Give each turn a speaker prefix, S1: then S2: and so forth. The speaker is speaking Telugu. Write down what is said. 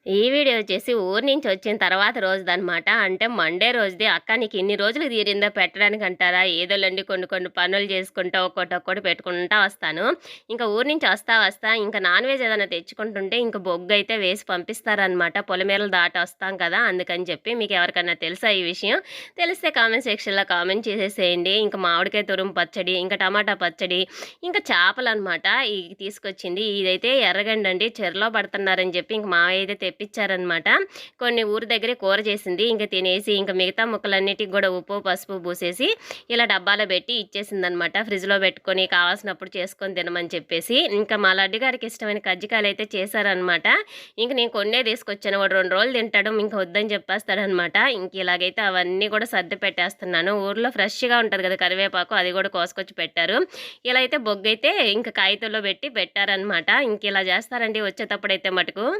S1: ఈ వీడియో వచ్చేసి ఊరు నుంచి వచ్చిన తర్వాత రోజుదనమాట. అంటే మండే రోజుది. "అక్క నీకు ఇన్ని రోజులు తీరిందా పెట్టడానికి అంటారా?" ఏదోలెండి కొన్ని కొన్ని పనులు చేసుకుంటా ఒక్కోటొక్కోటి పెట్టుకుంటా వస్తాను. ఇంకా ఊరు నుంచి వస్తా ఇంకా నాన్ వెజ్ ఏదైనా తెచ్చుకుంటుంటే ఇంక బొగ్గయితే వేసి పంపిస్తారనమాట. పొలిమేరలు దాటి వస్తాం కదా! అందుకని చెప్పి. మీకు ఎవరికన్నా తెలుసా ఈ విషయం? తెలిస్తే కామెంట్ సెక్షన్‌లో కామెంట్ చేసేసేయండి. ఇంక మామిడికాయ తురుము పచ్చడి, ఇంకా టమాటా పచ్చడి, ఇంకా చేపలనమాట తీసుకొచ్చింది. ఇదైతే ఎర్రగండండి. చెరలో పడుతున్నారని చెప్పి ఇంక మావయ్య అయితే తెప్పించారనమాట. కొన్ని ఊరి దగ్గరే కూర చేసింది. ఇంక తినేసి ఇంక మిగతా ముక్కలన్నిటికి కూడా ఉప్పు, పసుపు పూసేసి ఇలా డబ్బాలో పెట్టి ఇచ్చేసిందనమాట. ఫ్రిడ్జ్‌లో పెట్టుకొని కావాల్సినప్పుడు చేసుకొని తినమని చెప్పేసి. ఇంకా మా లడ్డు గారికి ఇష్టమైన కజ్జికాయలైతే చేశారనమాట. ఇంక నేను కొన్నే తీసుకొచ్చాను. వాడు 2 రోజులు తింటాడు. ఇంక వద్దని చెప్పేస్తాడనమాట. ఇంక ఇలాగైతే అవన్నీ కూడా సర్ది పెట్టేస్తున్నాను. ఊర్లో ఫ్రెష్‌గా ఉంటది కదా కరివేపాకు, అది కూడా కోసుకొచ్చి పెట్టారు. ఇలా అయితే బొగ్గైతే ఇంక కాగితంలో పెట్టి పెట్టారనమాట. ఇంక ఇలా చేస్తారండి వచ్చేటప్పుడైతే మటుకు.